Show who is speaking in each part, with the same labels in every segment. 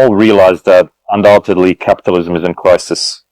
Speaker 1: all realize that undoubtedly capitalism is in crisis.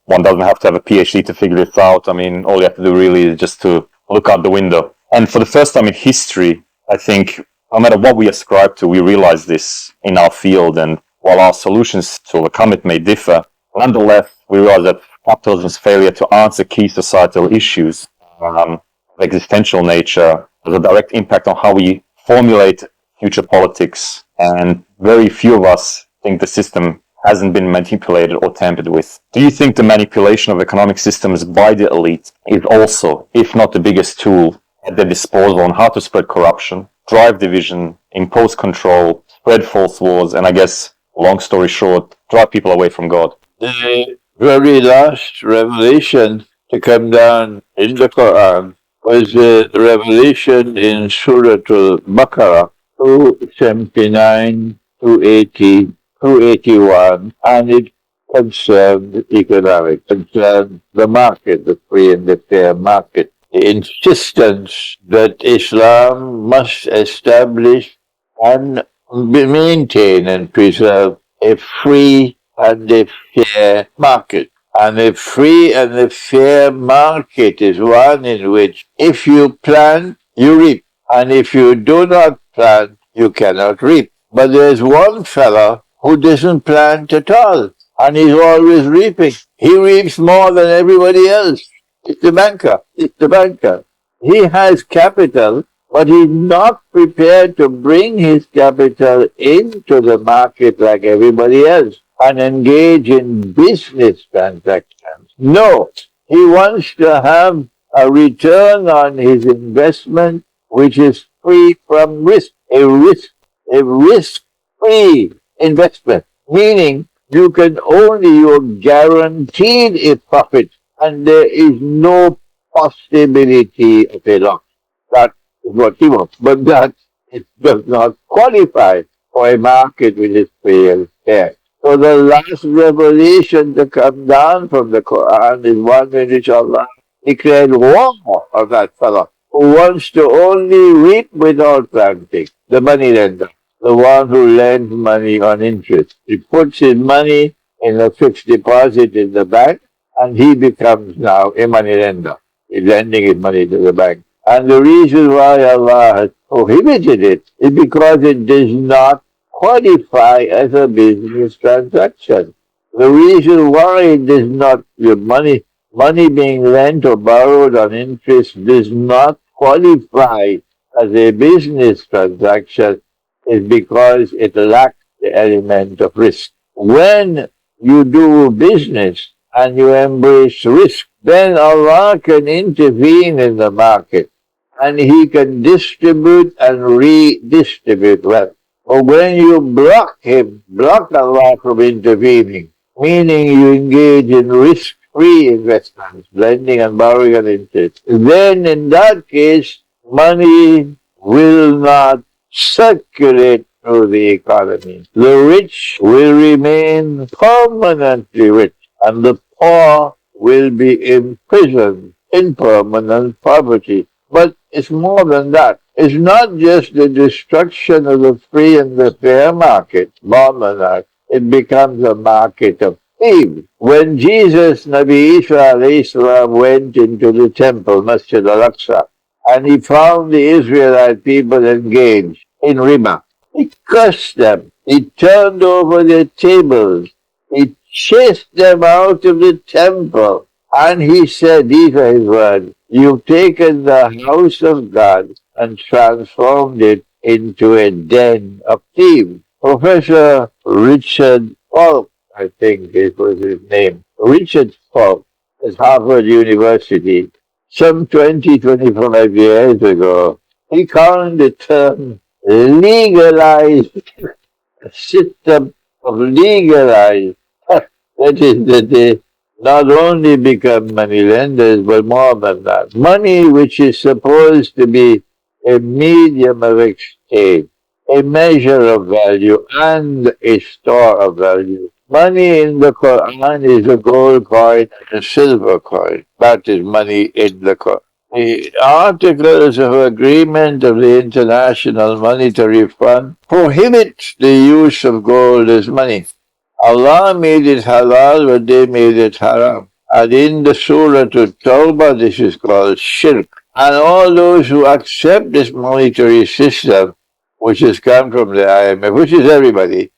Speaker 1: One doesn't have to have a PhD to figure this out. I mean, all you have to do really is just to look out the window. And for the first time in history, I think no matter what we ascribe to, we realize this in our field. And while our solutions to overcome it may differ, nonetheless, we realize that capitalism's failure to answer key societal issues of existential nature has a direct impact on how we formulate future politics. And very few of us think the system hasn't been manipulated or tampered with. Do you think the manipulation of economic systems by the elite is also, if not the biggest tool at their disposal on how to spread corruption, drive division, impose control, spread false wars, and I guess, long story short, drive people away from God?
Speaker 2: The very last revelation to come down in the Quran was the revelation in Surah Al-Baqarah 279, 280, 281, and it concerned economics, concerned the market, the free and the fair market. The insistence that Islam must establish and maintain and preserve a free and a fair market. And a free and a fair market is one in which if you plant, you reap. And if you do not plant, you cannot reap. But there's one fella who doesn't plant at all, and he's always reaping. He reaps more than everybody else. It's the banker. It's the banker. He has capital, but he's not prepared to bring his capital into the market like everybody else and engage in business transactions. No, he wants to have a return on his investment which is free from risk, a risk-free investment, meaning you're guaranteed a profit and there is no possibility of a loss. That is what he wants. But that it does not qualify for a market which is free and fair. So the last revelation to come down from the Quran is one in which Allah declared war of that fellow who wants to only reap without planting, the money lender, the one who lends money on interest. He puts his money in a fixed deposit in the bank, and he becomes now a money lender. He's lending his money to the bank. And the reason why Allah has prohibited it is because it does not qualify as a business transaction. The reason why it does not, your money being lent or borrowed on interest does not qualify as a business transaction is because it lacks the element of risk. When you do business and you embrace risk, then Allah can intervene in the market and He can distribute and redistribute wealth. But when you block Allah from intervening, meaning you engage in risk-free investments, lending and borrowing on interest, then in that case, money will not circulate through the economy. The rich will remain permanently rich, and the poor will be imprisoned in permanent poverty. But it's more than that. It's not just the destruction of the free and the fair market, Monarch. It becomes a market of thieves. When Jesus, Nabi Isa alayhi salam, went into the temple, Masjid al-Aqsa, and he found the Israelite people engaged in riba, he cursed them. He turned over their tables. He chased them out of the temple. And he said, these are his words, "You've taken the house of God and transformed it into a den of thieves." Professor Richard Falk, I think it was his name, Richard Falk, at Harvard University, some 25 years ago, he coined the term legalized, a system of legalized. That is, that they not only become money lenders, but more than that. Money which is supposed to be a medium of exchange, a measure of value, and a store of value. Money in the Quran is a gold coin and a silver coin. That is money in the Quran. The Articles of Agreement of the International Monetary Fund prohibit the use of gold as money. Allah made it halal, but they made it haram. And in the Surah to Tawbah, this is called shirk. And all those who accept this monetary system, which has come from the IMF, which is everybody,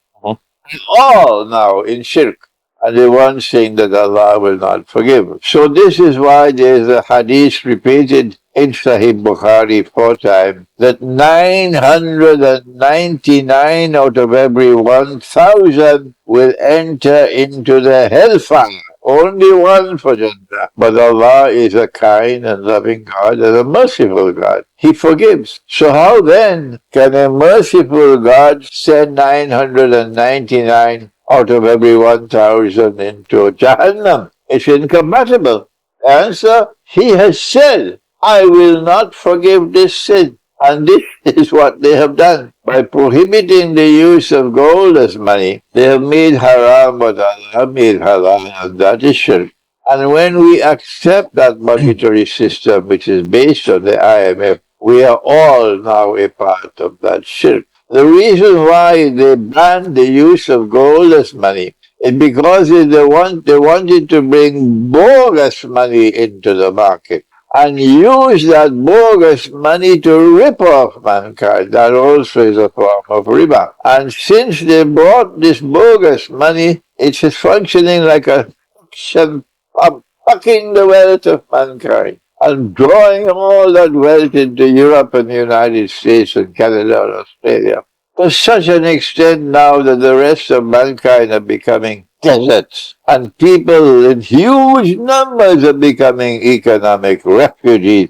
Speaker 2: all now in shirk. And the one saying that Allah will not forgive. So this is why there is a hadith repeated in Sahih Bukhari 4 times that 999 out of every 1,000 will enter into the hellfire. Only one for Jannah. But Allah is a kind and loving God and a merciful God. He forgives. So how then can a merciful God send 999 out of every 1,000 into Jahannam? It's incompatible. Answer, He has said, I will not forgive this sin. And this is what they have done. By prohibiting the use of gold as money, they have made haram what Allah made halal, and that is shirk. And when we accept that monetary system, which is based on the IMF, we are all now a part of that shirk. The reason why they banned the use of gold as money is because they wanted to bring bogus money into the market and use that bogus money to rip off mankind. That also is a form of riba. And since they brought this bogus money, it is functioning like a suction pump, sucking the wealth of mankind and drawing all that wealth into Europe and the United States and Canada and Australia to such an extent now that the rest of mankind are becoming deserts, and people in huge numbers are becoming economic refugees.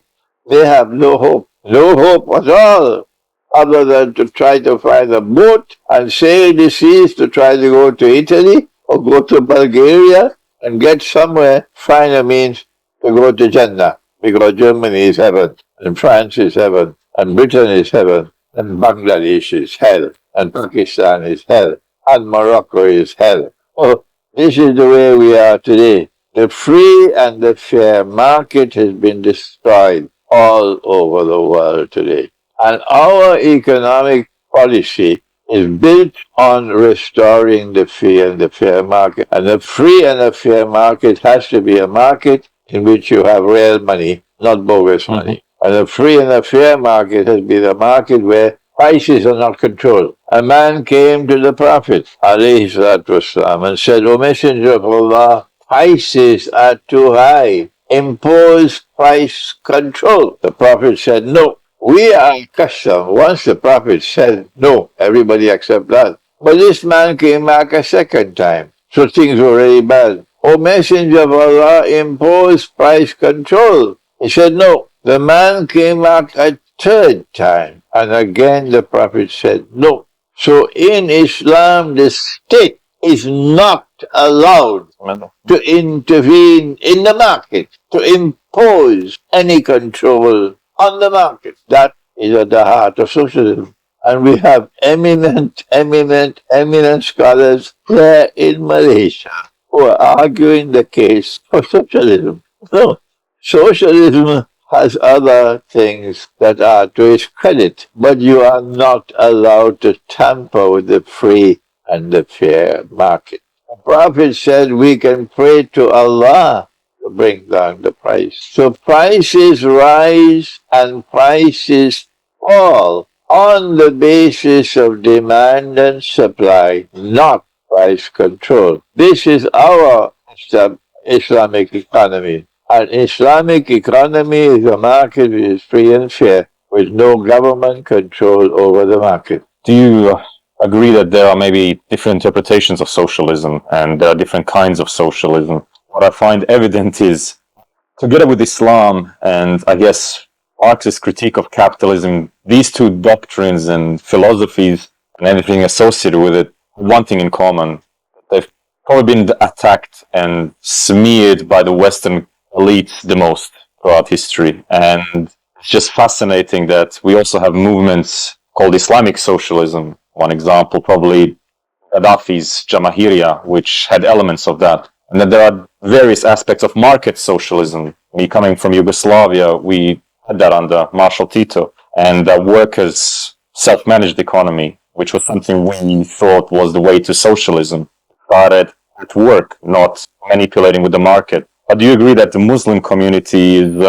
Speaker 2: They have no hope at all, other than to try to find a boat and sail the seas to try to go to Italy or go to Bulgaria and get somewhere, find a means to go to Jannah, because Germany is heaven, and France is heaven, and Britain is heaven, and Bangladesh is hell, and Pakistan is hell, and Morocco is hell. Oh, this is the way we are today. The free and the fair market has been destroyed all over the world today. And our economic policy is built on restoring the free and the fair market. And the free and the fair market has to be a market in which you have real money, not bogus money. And the free and the fair market has been a market where prices are not controlled. A man came to the Prophet ﷺ, and said, O Messenger of Allah, prices are too high. Impose price control. The Prophet said, no. We are accustomed. Once the Prophet said no, everybody accept that. But this man came back a second time. So things were really bad. O Messenger of Allah, impose price control. He said no. The man came back a third time. And again the Prophet said no. So in Islam, the state is not allowed to intervene in the market, to impose any control on the market. That is at the heart of socialism. And we have eminent scholars here in Malaysia who are arguing the case for socialism. No, socialism has other things that are to its credit, but you are not allowed to tamper with the free and the fair market. The Prophet said we can pray to Allah to bring down the price. So prices rise and prices fall on the basis of demand and supply, not price control. This is our Islamic economy. An Islamic economy is a market which is free and fair, with no government control over the market.
Speaker 1: Do you agree that there are maybe different interpretations of socialism and there are different kinds of socialism? What I find evident is, together with Islam and I guess Marx's critique of capitalism, these two doctrines and philosophies and everything associated with it, one thing in common. They've probably been attacked and smeared by the Western elites the most throughout history. And it's just fascinating that we also have movements called Islamic socialism. One example, probably Gaddafi's Jamahiriya, which had elements of that. And then there are various aspects of market socialism, Me coming from Yugoslavia, we had that under Marshal Tito, and workers self-managed economy, which was something we thought was the way to socialism, started at work, not manipulating with the market. But do you agree that the Muslim community is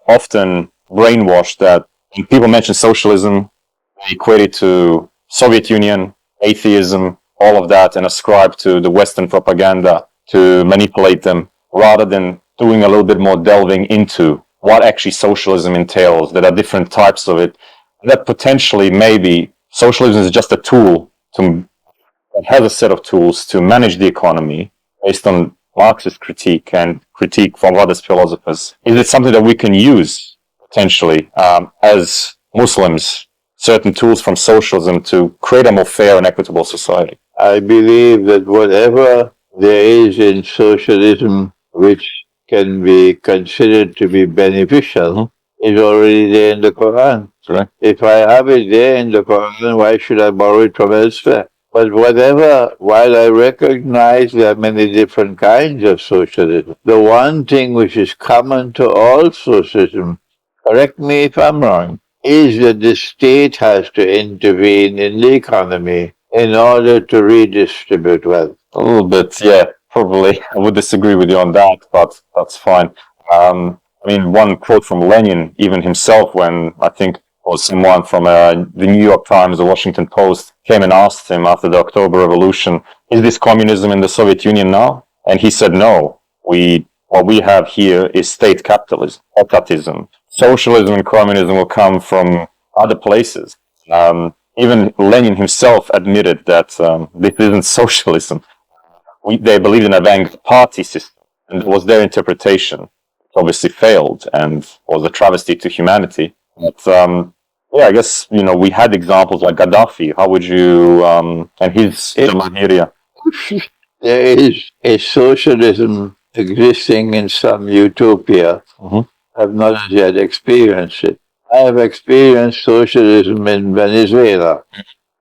Speaker 1: often brainwashed that when people mention socialism, they equate it to Soviet Union, atheism, all of that, and ascribe to the Western propaganda to manipulate them, rather than doing a little bit more delving into what actually socialism entails? There are different types of it. That potentially maybe socialism is just a tool that has a set of tools to manage the economy based on Marxist critique and critique from other philosophers. Is it something that we can use potentially as Muslims, certain tools from socialism to create a more fair and equitable society?
Speaker 2: I believe that whatever there is in socialism which can be considered to be beneficial is already there in the Quran.
Speaker 1: Correct.
Speaker 2: If I have it there in the Quran, why should I borrow it from elsewhere? But whatever, while I recognize there are many different kinds of socialism, the one thing which is common to all socialism, correct me if I'm wrong, is that the state has to intervene in the economy in order to redistribute wealth.
Speaker 1: A little bit, yeah, probably. I would disagree with you on that, but that's fine. I mean, one quote from Lenin, even himself, when I think it was someone from the New York Times or Washington Post came and asked him after the October Revolution, is this communism in the Soviet Union now? And he said, no, what we have here is state capitalism, etatism. Socialism and communism will come from other places. Even Lenin himself admitted that this isn't socialism. They believed in a Wang party system, and it was their interpretation. It obviously failed and was a travesty to humanity. But yeah, I guess, we had examples like Gaddafi. How would you, and his Jamahiriya?
Speaker 2: There is a socialism existing in some utopia. I have not as yet experienced it. I have experienced socialism in Venezuela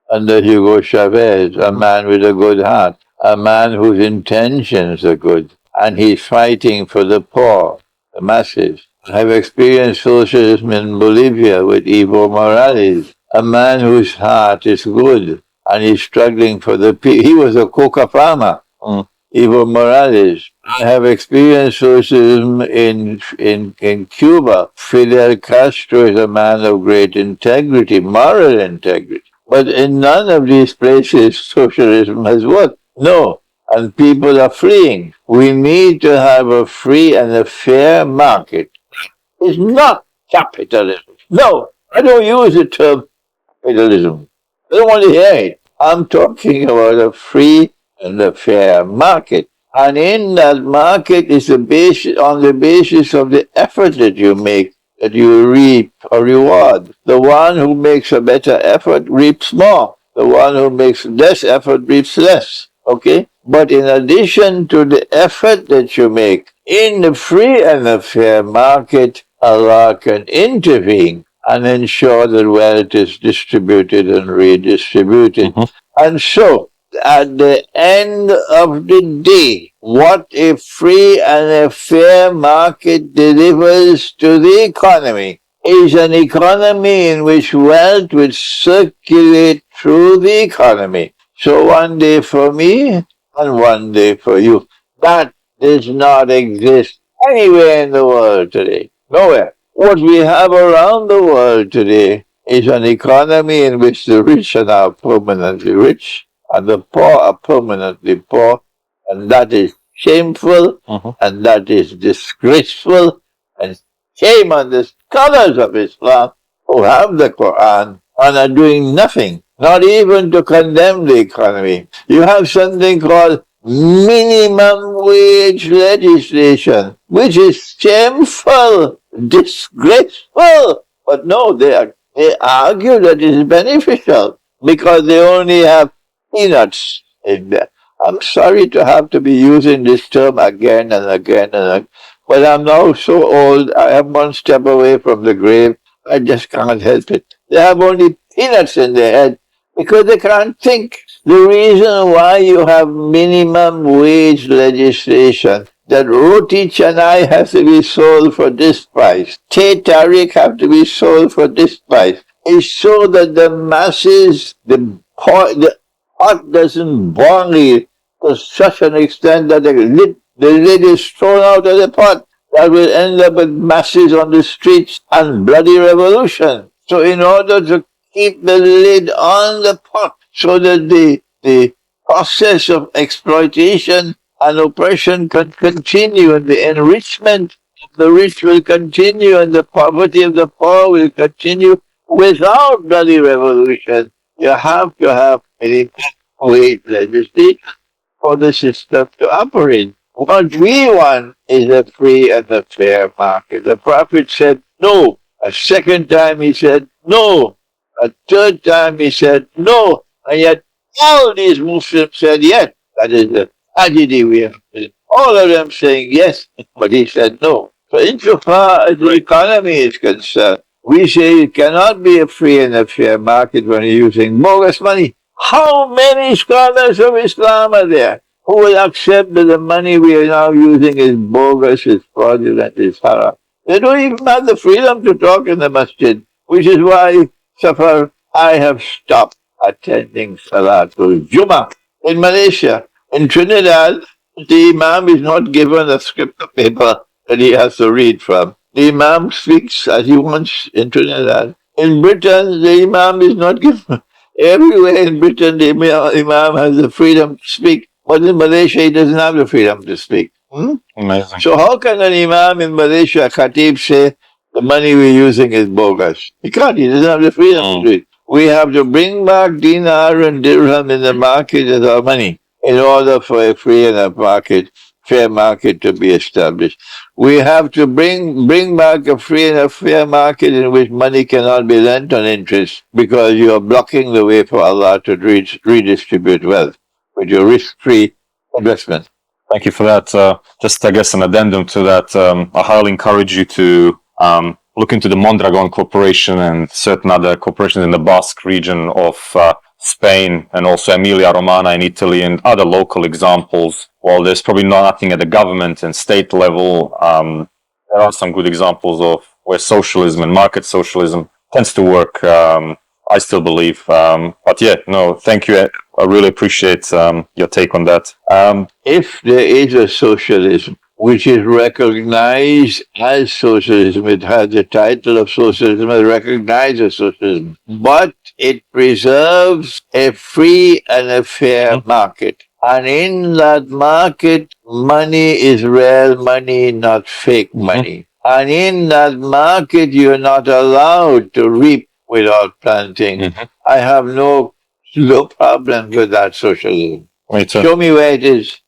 Speaker 2: under Hugo Chavez, a man with a good heart, a man whose intentions are good, and he's fighting for the poor, the masses. I have experienced socialism in Bolivia with Evo Morales, a man whose heart is good, and he's struggling for the people. He was a coca farmer. Evo Morales. I have experienced socialism in Cuba. Fidel Castro is a man of great integrity, moral integrity. But in none of these places socialism has worked. No. And people are fleeing. We need to have a free and a fair market. It's not capitalism. No, I don't use the term capitalism. I don't want to hear it. I'm talking about a free and a fair market. And in that market is on the basis of the effort that you make, that you reap a reward. The one who makes a better effort reaps more. The one who makes less effort reaps less. Okay? But in addition to the effort that you make, in the free and the fair market, Allah can intervene and ensure that wealth is distributed and redistributed. And so, at the end of the day, what a free and a fair market delivers to the economy is an economy in which wealth will circulate through the economy. So one day for me and one day for you. That does not exist anywhere in the world today. Nowhere. What we have around the world today is an economy in which the rich are now permanently rich and the poor are permanently poor, and that is shameful, and that is disgraceful, and shame on the scholars of Islam who have the Quran and are doing nothing, not even to condemn the economy. You have something called minimum wage legislation, which is shameful, disgraceful. But no, they argue that it is beneficial because they only have peanuts in there. I'm sorry to have to be using this term again and again and again, but I'm now so old, I am one step away from the grave. I just can't help it. They have only peanuts in their head because they can't think. The reason why you have minimum wage legislation that roti canai has to be sold for this price, Teh Tarik have to be sold for this price, is so that the masses, the pot doesn't boil to such an extent that the lid is thrown out of the pot. That will end up with masses on the streets and bloody revolution. So in order to keep the lid on the pot so that the process of exploitation and oppression can continue and the enrichment of the rich will continue and the poverty of the poor will continue without bloody revolution. You have to have an weight legislation for the system to operate. What we want is a free and a fair market. The Prophet said no. A second time he said no. A third time he said no. And yet all these Muslims said yes. That is the tragedy we have. All of them saying yes, but he said no. So insofar as the economy is concerned, we say it cannot be a free and a fair market when you're using bogus money. How many scholars of Islam are there who will accept that the money we are now using is bogus, is fraudulent, is haram? They don't even have the freedom to talk in the masjid, which is why, Safar, I have stopped attending Salatul Jummah in Malaysia. In Trinidad, the Imam is not given a script of paper that he has to read from. The Imam speaks as he wants in Trinidad. In Britain, the Imam is not given. Everywhere in Britain, the Imam has the freedom to speak, but in Malaysia, he doesn't have the freedom to speak.
Speaker 1: Amazing.
Speaker 2: So how can an Imam in Malaysia, a Khatib, say the money we're using is bogus? He can't. He doesn't have the freedom to do it. We have to bring back dinar and dirham in the market as our money in order for a free and a fair market to be established. We have to bring back a free and a fair market in which money cannot be lent on interest because you are blocking the way for Allah to redistribute wealth with your risk-free investment.
Speaker 1: Thank you for that. Just, I guess, an addendum to that. I highly encourage you to look into the Mondragon Corporation and certain other corporations in the Basque region of Spain and also Emilia Romagna in Italy and other local examples. While there's probably nothing at the government and state level, there are some good examples of where socialism and market socialism tends to work. I still believe. But yeah, no, thank you. I really appreciate your take on that.
Speaker 2: If there is a socialism which is recognized as socialism, it has the title of socialism, is recognized as socialism, but it preserves a free and a fair market. And in that market, money is real money, not fake money. And in that market, you're not allowed to reap without planting. I have no problem with that socialism. Show me where it is.